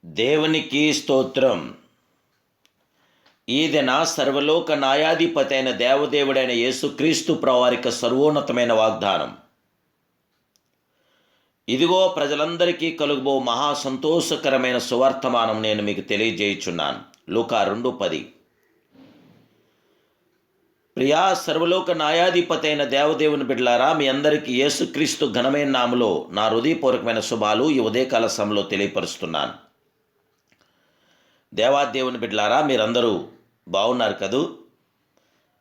దేవునికి స్తోత్రం. ఈ దిన సర్వలోక న్యాయాధిపతి అయిన దేవదేవుడైన యేసుక్రీస్తు ప్రభువారికి సర్వోన్నతమైన వాగ్దానం. ఇదిగో ప్రజలందరికీ కలుగుబో మహా సంతోషకరమైన సువర్తమానం నేను మీకు తెలియజేయుచున్నాను. లూకా 2:10. ప్రియా సర్వలోక న్యాయాధిపతి అయిన దేవదేవుని బిడ్డలారా, మీ అందరికీ యేసుక్రీస్తు ఘనమైన నామములో నా హృదయపూర్వకమైన శుభాలు ఈ ఉదయకాల సమయంలో తెలియపరుస్తున్నాను. దేవాదేవుని బిడ్డలారా, మీరందరూ బాగున్నారు కదూ?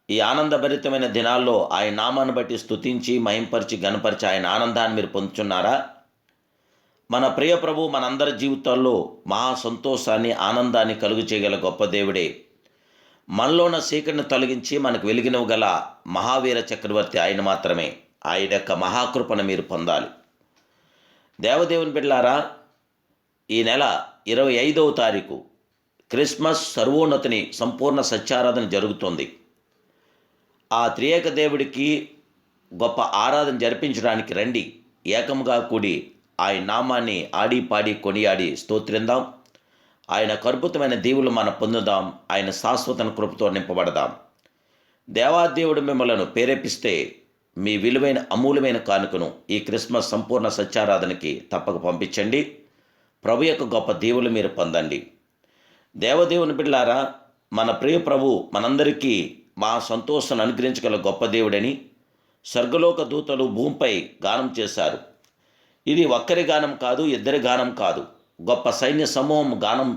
ఈ ఆనందభరితమైన దినాల్లో ఆయన నామాన్ని బట్టి స్తుతించి మహింపరిచి గణపరిచి ఆయన ఆనందాన్ని మీరు పొందుతున్నారా? మన ప్రియ ప్రభు మనందరి జీవితాల్లో మహా సంతోషాన్ని ఆనందాన్ని కలుగు చేయగల గొప్ప దేవుడే. మనలో ఉన్న చీకటిని తొలగించి మనకు వెలిగినగల మహావీర చక్రవర్తి ఆయన మాత్రమే. ఆయన యొక్క మహాకృపను మీరు పొందాలి. దేవదేవుని బిడ్డలారా, ఈ నెల 25వ తారీఖు క్రిస్మస్ సర్వోన్నతిని సంపూర్ణ సత్యారాధన జరుగుతుంది. ఆ త్రియేక దేవుడికి గొప్ప ఆరాధన జరిపించడానికి రండి. ఏకముగా కూడి ఆయన నామాన్ని ఆడి పాడి కొనియాడి స్తోత్రిందాం. ఆయన అద్భుతమైన దీవులు మనం పొందుదాం. ఆయన శాశ్వత కృపతో నింపబడదాం. దేవాదేవుడు మిమ్మలను ప్రేరేపిస్తే మీ విలువైన అమూల్యమైన కానుకను ఈ క్రిస్మస్ సంపూర్ణ సత్యారాధనకి తప్పక పంపించండి. ప్రభు యొక్క గొప్ప దీవులు మీరు పొందండి. దేవదేవుని బిడ్డలారా, మన ప్రియ ప్రభు మనందరికీ మా సంతోషాన్ని అనుగ్రహించగల గొప్ప దేవుడని స్వర్గలోక దూతలు భూమిపై గానం చేశారు. ఇది ఒక్కరి గానం కాదు, ఇద్దరి గానం కాదు, గొప్ప సైన్య సమూహం గానం,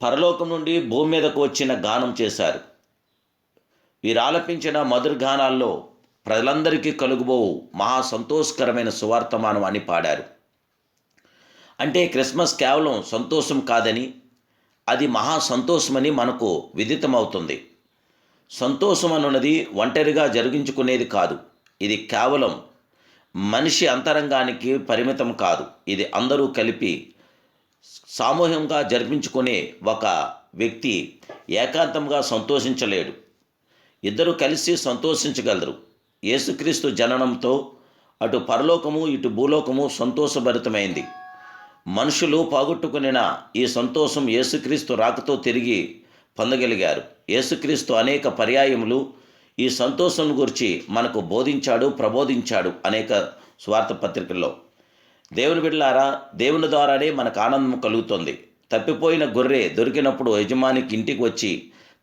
పరలోకం నుండి భూమి మీదకు వచ్చిన గానం చేశారు. వీరు ఆలపించిన మధుర గానాల్లో ప్రజలందరికీ కలుగుబోవు మహా సంతోషకరమైన సువార్తమానం అని పాడారు. అంటే క్రిస్మస్ కేవలం సంతోషం కాదని, అది మహా సంతోషమని మనకు విదితమవుతుంది. సంతోషం అన్నది ఒంటరిగా జరిగించుకునేది కాదు. ఇది కేవలం మనిషి అంతరంగానికి పరిమితం కాదు. ఇది అందరూ కలిపి సామూహికంగా జరిపించుకునే ఒక వ్యక్తి ఏకాంతంగా సంతోషించలేడు. ఇద్దరు కలిసి సంతోషించగలరు. యేసుక్రీస్తు జననంతో అటు పరలోకము ఇటు భూలోకము సంతోషభరితమైంది. మనుషులు పోగొట్టుకునిన ఈ సంతోషం యేసుక్రీస్తు రాకతో తిరిగి పొందగలిగారు. యేసుక్రీస్తు అనేక పర్యాయములు ఈ సంతోషం గురించి మనకు బోధించాడు, ప్రబోధించాడు అనేక స్వార్థ పత్రికల్లో. దేవుని బిడ్డలారా, దేవుని ద్వారానే మనకు ఆనందం కలుగుతుంది. తప్పిపోయిన గొర్రె దొరికినప్పుడు యజమానికి ఇంటికి వచ్చి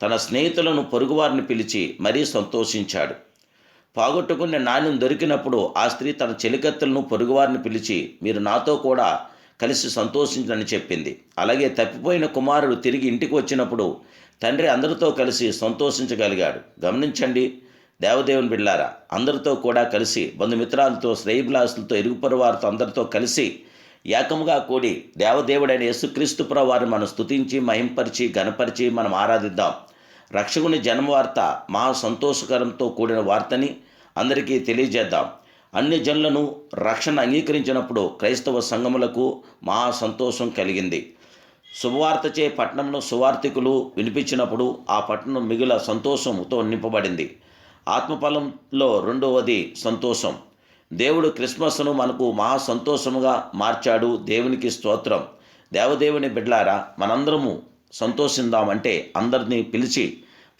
తన స్నేహితులను పొరుగువారిని పిలిచి మరీ సంతోషించాడు. పోగొట్టుకున్న నాణ్యం దొరికినప్పుడు ఆ స్త్రీ తన చెలికత్తెలను పొరుగువారిని పిలిచి మీరు నాతో కూడా కలిసి సంతోషించని చెప్పింది. అలాగే తప్పిపోయిన కుమారుడు తిరిగి ఇంటికి వచ్చినప్పుడు తండ్రి అందరితో కలిసి సంతోషించగలిగాడు. గమనించండి దేవదేవుని బిడ్డలారా, అందరితో కూడా కలిసి బంధుమిత్రాలతో, శ్రేయభిలాషులతో, ఇరుగుపొరు వారితో అందరితో కలిసి ఏకముగా కూడి దేవదేవుడైన యేసుక్రీస్తు ప్రభువు వారిని మనం స్తుతించి మహింపరిచి గణపరిచి మనం ఆరాధిద్దాం. రక్షకుని జన్మవార్త మహా సంతోషకరంతో కూడిన వార్తని అందరికీ తెలియజేద్దాం. అన్ని జనులను రక్షణ అంగీకరించినప్పుడు క్రైస్తవ సంఘములకు మహా సంతోషం కలిగింది. శుభవార్తచే పట్టణంలో సువార్థికులు వినిపించినప్పుడు ఆ పట్టణం మిగుల సంతోషంతో నింపబడింది. ఆత్మఫలంలో రెండవది సంతోషం. దేవుడు క్రిస్మస్ను మనకు మహా సంతోషముగా మార్చాడు. దేవునికి స్తోత్రం. దేవదేవుని బిడ్డలారా, మనందరము సంతోషిందామంటే అందరినీ పిలిచి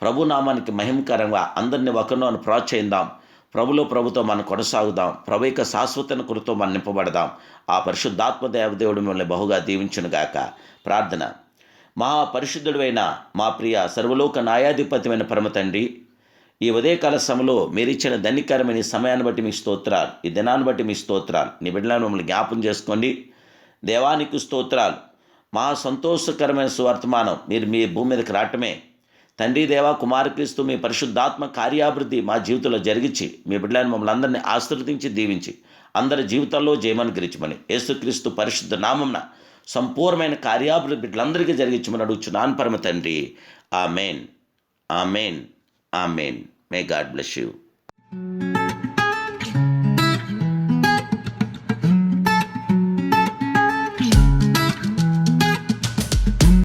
ప్రభునామానికి మహిమకరంగా అందరినీ ఒకరినొకరు ప్రోత్సహిద్దాం. ప్రభుతో మనం కొనసాగుదాం. ప్రభు యొక్క శాశ్వత కృపతో మనం నింపబడదాం. ఆ పరిశుద్ధాత్మ దేవదేవుడు మిమ్మల్ని బహుగా దీవించునుగాక. ప్రార్థన. మహాపరిశుద్ధుడైన మా ప్రియ సర్వలోక న్యాయాధిపతిమైన పరమ తండ్రి, ఈ ఉదయకాల సమయంలో మీరిచ్చిన ధన్యకరమైన సమయాన్ని బట్టి మీ స్తోత్రాలు, ఈ దినాన్ని బట్టి మీ స్తోత్రాలు. నీ బిడ్డలను మమ్మల్ని జ్ఞాపం చేసుకోండి. దేవానికి స్తోత్రాలు. మహా సంతోషకరమైన సువర్తమానం మీరు మీ భూమి మీదకి రావటమే. తండ్రి, దేవ, కుమారక్రీస్తు మీ పరిశుద్ధాత్మ కార్యాభివృద్ధి మా జీవితంలో జరిగించి మీ బిడ్డలను మమ్మల్ని అందరినీ ఆశీర్వదించి దీవించి అందరి జీవితాల్లో జయమనుగ్రహించమని యేసుక్రీస్తు పరిశుద్ధ నామమున సంపూర్ణమైన కార్యాభివృద్ధి బిడ్డలందరికీ జరిగించమని అడుగుచున్నాను పరమ తండ్రి. Amen, amen, amen. May God bless you.